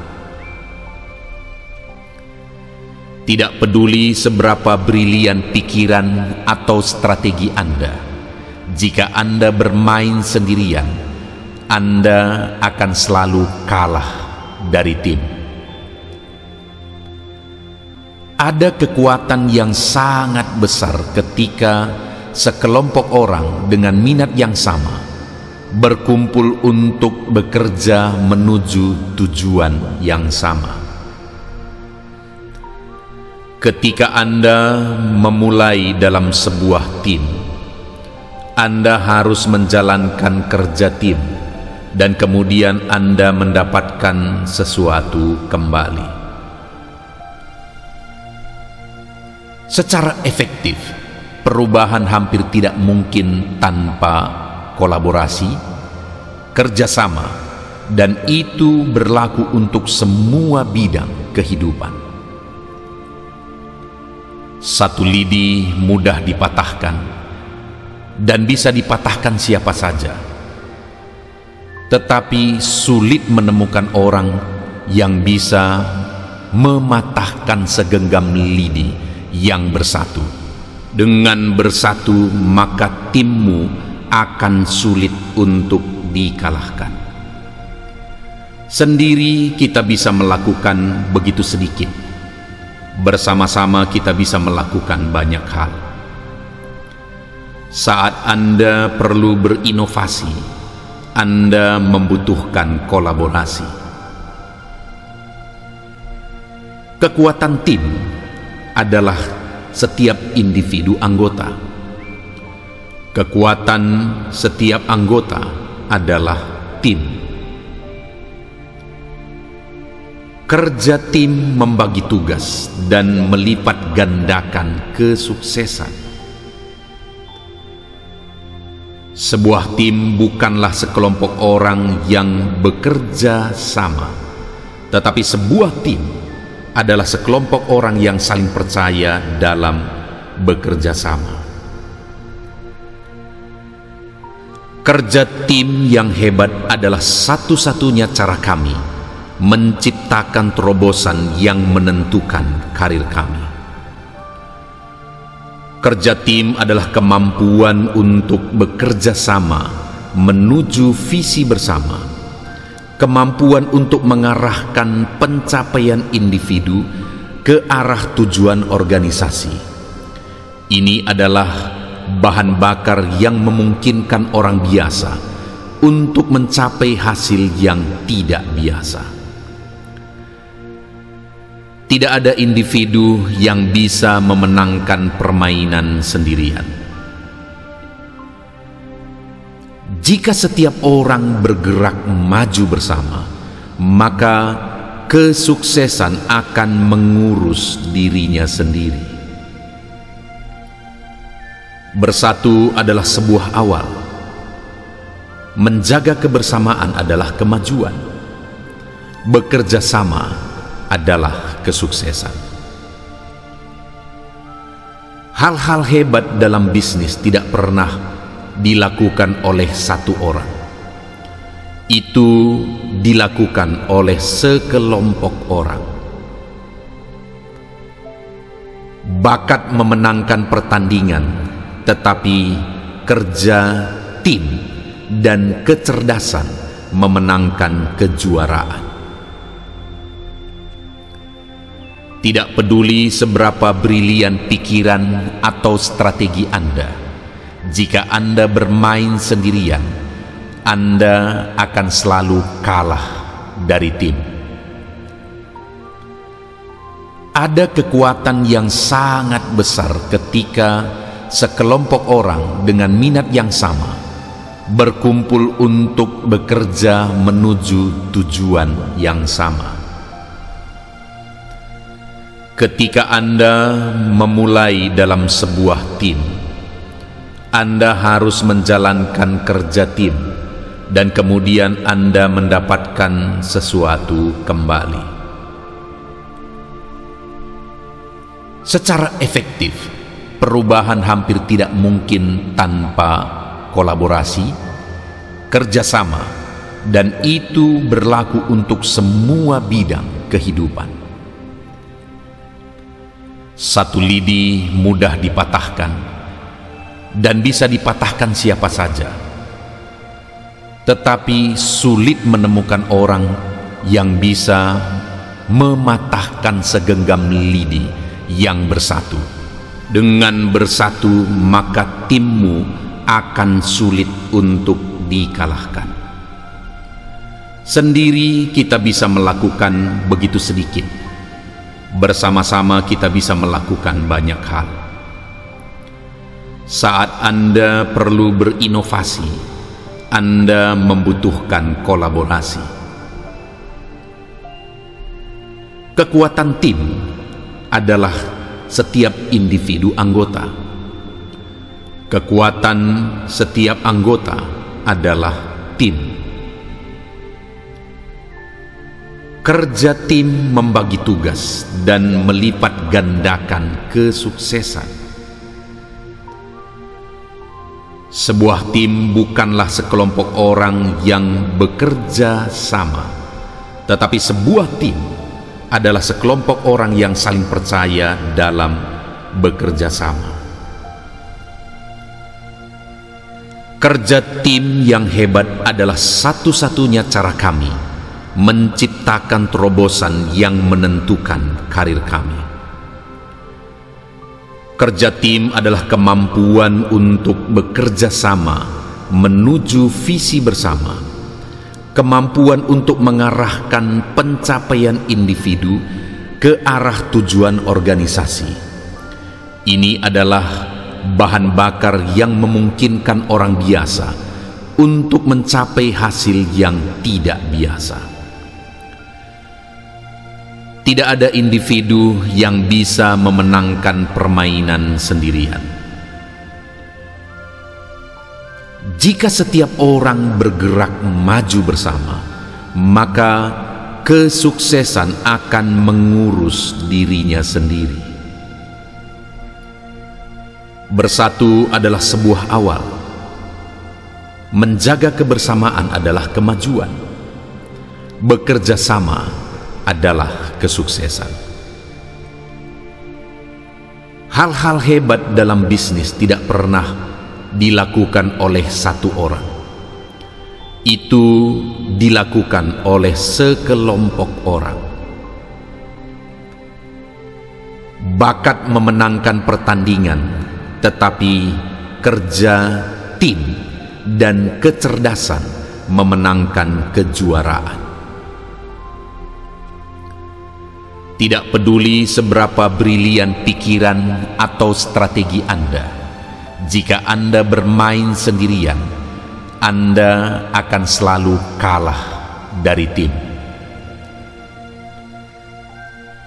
[SPEAKER 1] Tidak peduli seberapa brilian pikiran atau strategi Anda, jika Anda bermain sendirian, Anda akan selalu kalah dari tim. Ada kekuatan yang sangat besar ketika sekelompok orang dengan minat yang sama berkumpul untuk bekerja menuju tujuan yang sama. Ketika Anda memulai dalam sebuah tim, Anda harus menjalankan kerja tim, dan kemudian Anda mendapatkan sesuatu kembali. Secara efektif, perubahan hampir tidak mungkin tanpa kolaborasi, kerjasama, dan itu berlaku untuk semua bidang kehidupan. Satu lidi mudah dipatahkan, dan bisa dipatahkan siapa saja. Tetapi sulit menemukan orang yang bisa mematahkan segenggam lidi yang bersatu. Dengan bersatu, maka timmu akan sulit untuk dikalahkan. Sendiri kita bisa melakukan begitu sedikit. Bersama-sama kita bisa melakukan banyak hal. Saat Anda perlu berinovasi, Anda membutuhkan kolaborasi. Kekuatan tim adalah setiap individu anggota. Kekuatan setiap anggota adalah tim. Kerja tim membagi tugas dan melipat gandakan kesuksesan. Sebuah tim bukanlah sekelompok orang yang bekerja sama, tetapi sebuah tim adalah sekelompok orang yang saling percaya dalam bekerja sama. Kerja tim yang hebat adalah satu-satunya cara kami menciptakan terobosan yang menentukan karir kami. Kerja tim adalah kemampuan untuk bekerja sama menuju visi bersama, kemampuan untuk mengarahkan pencapaian individu ke arah tujuan organisasi. Ini adalah bahan bakar yang memungkinkan orang biasa untuk mencapai hasil yang tidak biasa. Tidak ada individu yang bisa memenangkan permainan sendirian. Jika setiap orang bergerak maju bersama, maka kesuksesan akan mengurus dirinya sendiri. Bersatu adalah sebuah awal. Menjaga kebersamaan adalah kemajuan. Bekerja sama adalah kesuksesan. Hal-hal hebat dalam bisnis tidak pernah dilakukan oleh satu orang. Itu dilakukan oleh sekelompok orang. Bakat memenangkan pertandingan, tetapi kerja tim dan kecerdasan memenangkan kejuaraan. Tidak peduli seberapa brilian pikiran atau strategi Anda, jika Anda bermain sendirian, Anda akan selalu kalah dari tim. Ada kekuatan yang sangat besar ketika sekelompok orang dengan minat yang sama berkumpul untuk bekerja menuju tujuan yang sama. Ketika Anda memulai dalam sebuah tim, Anda harus menjalankan kerja tim, dan kemudian Anda mendapatkan sesuatu kembali. Secara efektif, perubahan hampir tidak mungkin tanpa kolaborasi, kerjasama, dan itu berlaku untuk semua bidang kehidupan. Satu lidi mudah dipatahkan, dan bisa dipatahkan siapa saja. Tetapi sulit menemukan orang yang bisa mematahkan segenggam lidi yang bersatu. Dengan bersatu, maka timmu akan sulit untuk dikalahkan. Sendiri kita bisa melakukan begitu sedikit. Bersama-sama kita bisa melakukan banyak hal. Saat Anda perlu berinovasi, Anda membutuhkan kolaborasi. Kekuatan tim adalah setiap individu anggota. Kekuatan setiap anggota adalah tim. Kerja tim membagi tugas dan melipat gandakan kesuksesan. Sebuah tim bukanlah sekelompok orang yang bekerja sama, tetapi sebuah tim adalah sekelompok orang yang saling percaya dalam bekerja sama. Kerja tim yang hebat adalah satu-satunya cara kami menciptakan terobosan yang menentukan karir kami. Kerja tim adalah kemampuan untuk bekerja sama menuju visi bersama, kemampuan untuk mengarahkan pencapaian individu ke arah tujuan organisasi. Ini adalah bahan bakar yang memungkinkan orang biasa untuk mencapai hasil yang tidak biasa. Tidak ada individu yang bisa memenangkan permainan sendirian. Jika setiap orang bergerak maju bersama, maka kesuksesan akan mengurus dirinya sendiri. Bersatu adalah sebuah awal. Menjaga kebersamaan adalah kemajuan. Bekerja sama adalah kesuksesan. Hal-hal hebat dalam bisnis tidak pernah dilakukan oleh satu orang. Itu dilakukan oleh sekelompok orang. Bakat memenangkan pertandingan, tetapi kerja tim dan kecerdasan memenangkan kejuaraan. Tidak peduli seberapa brilian pikiran atau strategi Anda, jika Anda bermain sendirian, Anda akan selalu kalah dari tim.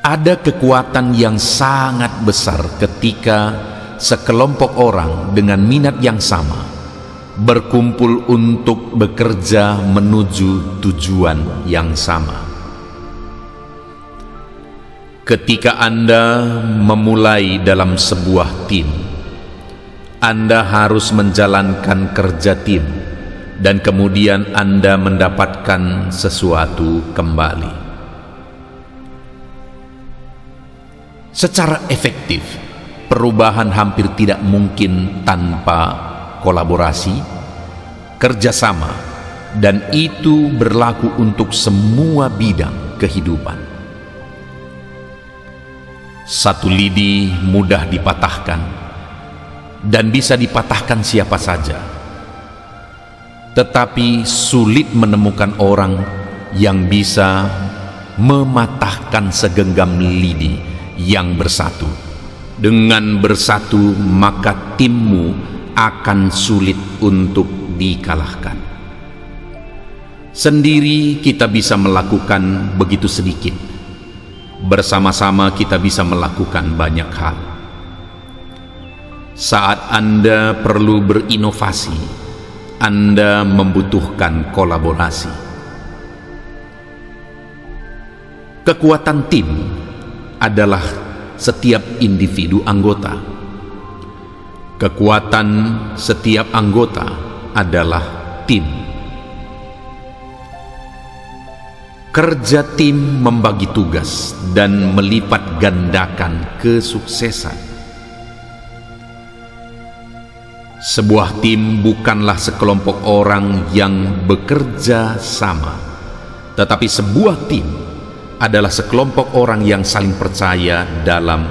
[SPEAKER 1] Ada kekuatan yang sangat besar ketika sekelompok orang dengan minat yang sama berkumpul untuk bekerja menuju tujuan yang sama. Ketika Anda memulai dalam sebuah tim, Anda harus menjalankan kerja tim, dan kemudian Anda mendapatkan sesuatu kembali. Secara efektif, perubahan hampir tidak mungkin tanpa kolaborasi, kerjasama, dan itu berlaku untuk semua bidang kehidupan. Satu lidi mudah dipatahkan, dan bisa dipatahkan siapa saja. Tetapi sulit menemukan orang yang bisa mematahkan segenggam lidi yang bersatu. Dengan bersatu, maka timmu akan sulit untuk dikalahkan. Sendiri kita bisa melakukan begitu sedikit. Bersama-sama kita bisa melakukan banyak hal. Saat Anda perlu berinovasi, Anda membutuhkan kolaborasi. Kekuatan tim adalah setiap individu anggota. Kekuatan setiap anggota adalah tim. Kerja tim membagi tugas dan melipat gandakan kesuksesan. Sebuah tim bukanlah sekelompok orang yang bekerja sama, tetapi sebuah tim adalah sekelompok orang yang saling percaya dalam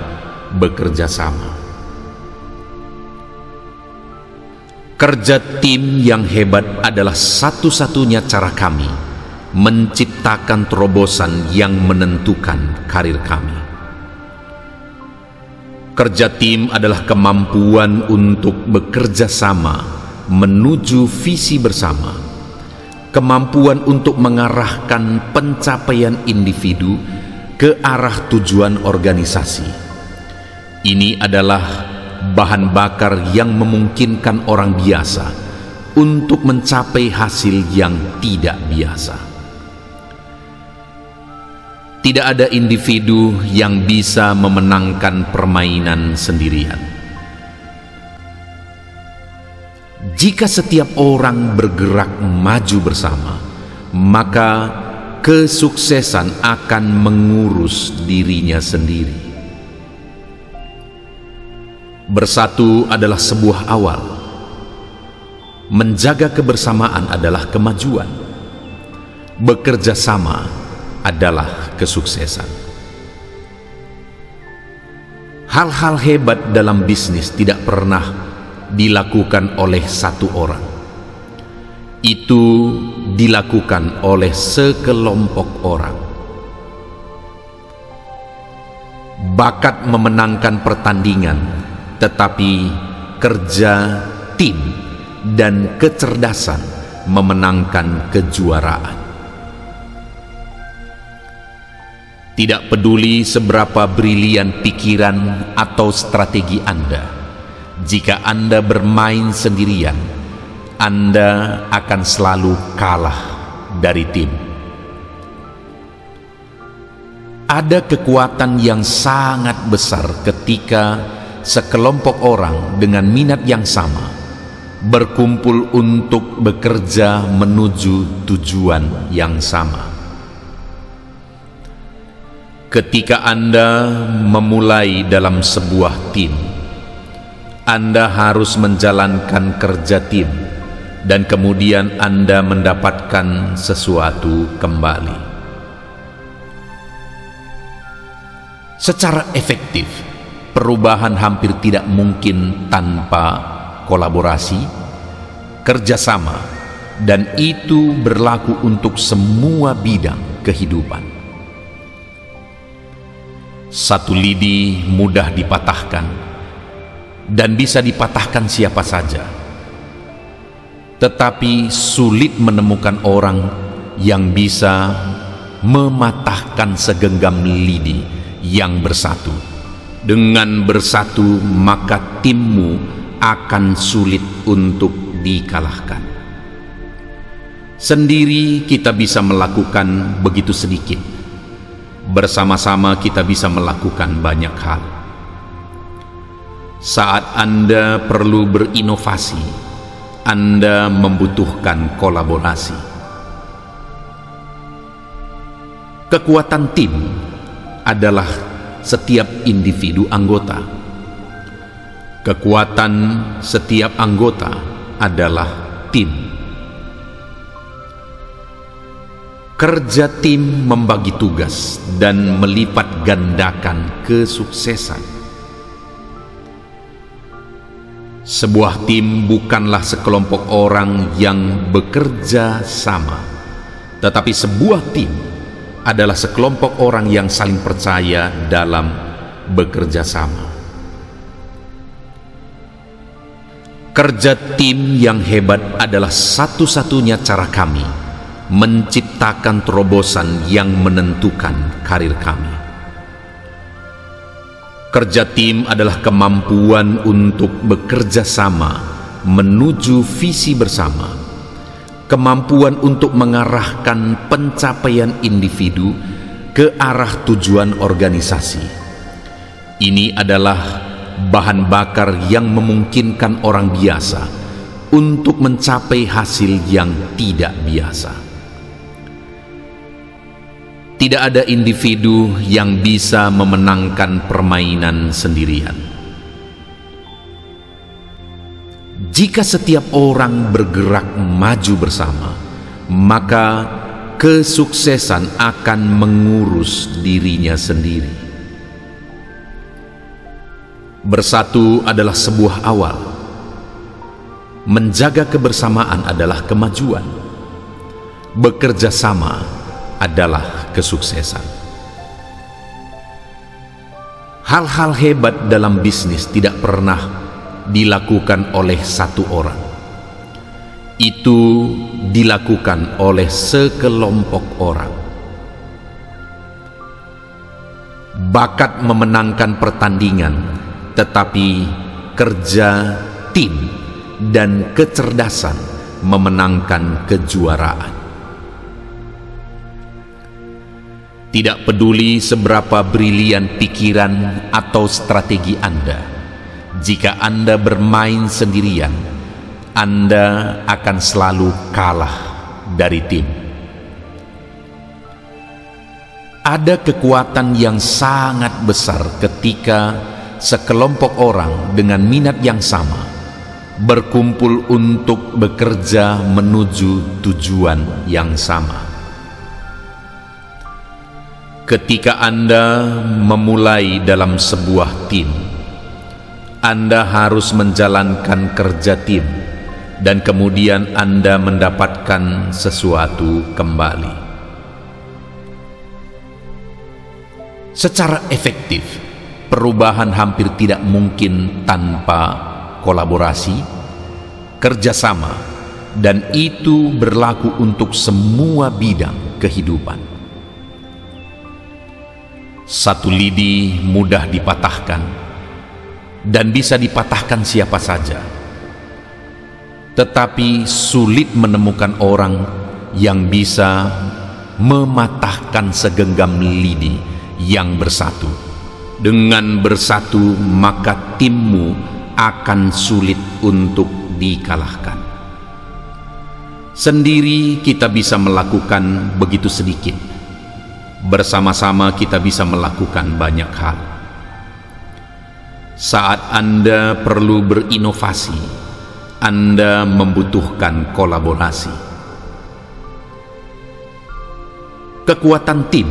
[SPEAKER 1] bekerja sama. Kerja tim yang hebat adalah satu-satunya cara kami menciptakan terobosan yang menentukan karir kami. Kerja tim adalah kemampuan untuk bekerja sama menuju visi bersama, kemampuan untuk mengarahkan pencapaian individu ke arah tujuan organisasi. Ini adalah bahan bakar yang memungkinkan orang biasa untuk mencapai hasil yang tidak biasa. Tidak ada individu yang bisa memenangkan permainan sendirian. Jika setiap orang bergerak maju bersama, maka kesuksesan akan mengurus dirinya sendiri. Bersatu adalah sebuah awal. Menjaga kebersamaan adalah kemajuan. Bekerja sama adalah kesuksesan. Hal-hal hebat dalam bisnis tidak pernah dilakukan oleh satu orang. Itu dilakukan oleh sekelompok orang. Bakat memenangkan pertandingan, tetapi kerja tim dan kecerdasan memenangkan kejuaraan. Tidak peduli seberapa brilian pikiran atau strategi Anda, jika Anda bermain sendirian, Anda akan selalu kalah dari tim. Ada kekuatan yang sangat besar ketika sekelompok orang dengan minat yang sama berkumpul untuk bekerja menuju tujuan yang sama. Ketika Anda memulai dalam sebuah tim, Anda harus menjalankan kerja tim, dan kemudian Anda mendapatkan sesuatu kembali. Secara efektif, perubahan hampir tidak mungkin tanpa kolaborasi, kerjasama, dan itu berlaku untuk semua bidang kehidupan. Satu lidi mudah dipatahkan, dan bisa dipatahkan siapa saja. Tetapi sulit menemukan orang yang bisa mematahkan segenggam lidi yang bersatu. Dengan bersatu, maka timmu akan sulit untuk dikalahkan. Sendiri kita bisa melakukan begitu sedikit. Bersama-sama kita bisa melakukan banyak hal. Saat Anda perlu berinovasi, Anda membutuhkan kolaborasi. Kekuatan tim adalah setiap individu anggota. Kekuatan setiap anggota adalah tim. Kerja tim membagi tugas dan melipat gandakan kesuksesan. Sebuah tim bukanlah sekelompok orang yang bekerja sama, tetapi sebuah tim adalah sekelompok orang yang saling percaya dalam bekerja sama. Kerja tim yang hebat adalah satu-satunya cara kami menciptakan terobosan yang menentukan karir kami. Kerja tim adalah kemampuan untuk bekerja sama menuju visi bersama, kemampuan untuk mengarahkan pencapaian individu ke arah tujuan organisasi. Ini adalah bahan bakar yang memungkinkan orang biasa untuk mencapai hasil yang tidak biasa. Tidak ada individu yang bisa memenangkan permainan sendirian. Jika setiap orang bergerak maju bersama, maka kesuksesan akan mengurus dirinya sendiri. Bersatu adalah sebuah awal. Menjaga kebersamaan adalah kemajuan. Bekerja sama adalah kesuksesan. Hal-hal hebat dalam bisnis tidak pernah dilakukan oleh satu orang. Itu dilakukan oleh sekelompok orang. Bakat memenangkan pertandingan, tetapi kerja tim dan kecerdasan memenangkan kejuaraan. Tidak peduli seberapa brilian pikiran atau strategi Anda, jika Anda bermain sendirian, Anda akan selalu kalah dari tim. Ada kekuatan yang sangat besar ketika sekelompok orang dengan minat yang sama berkumpul untuk bekerja menuju tujuan yang sama. Ketika Anda memulai dalam sebuah tim, Anda harus menjalankan kerja tim, dan kemudian Anda mendapatkan sesuatu kembali. Secara efektif, perubahan hampir tidak mungkin tanpa kolaborasi, kerjasama, dan itu berlaku untuk semua bidang kehidupan. Satu lidi mudah dipatahkan, dan bisa dipatahkan siapa saja. Tetapi sulit menemukan orang yang bisa mematahkan segenggam lidi yang bersatu. Dengan bersatu, maka timmu akan sulit untuk dikalahkan. Sendiri kita bisa melakukan begitu sedikit. Bersama-sama kita bisa melakukan banyak hal. Saat Anda perlu berinovasi, Anda membutuhkan kolaborasi. Kekuatan tim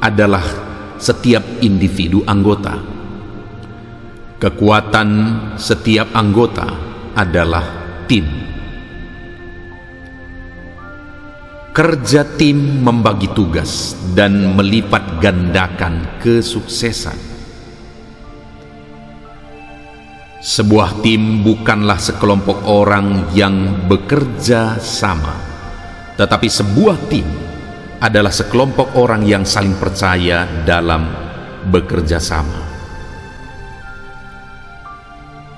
[SPEAKER 1] adalah setiap individu anggota. Kekuatan setiap anggota adalah tim. Kerja tim membagi tugas dan melipat gandakan kesuksesan. Sebuah tim bukanlah sekelompok orang yang bekerja sama, tetapi sebuah tim adalah sekelompok orang yang saling percaya dalam bekerja sama.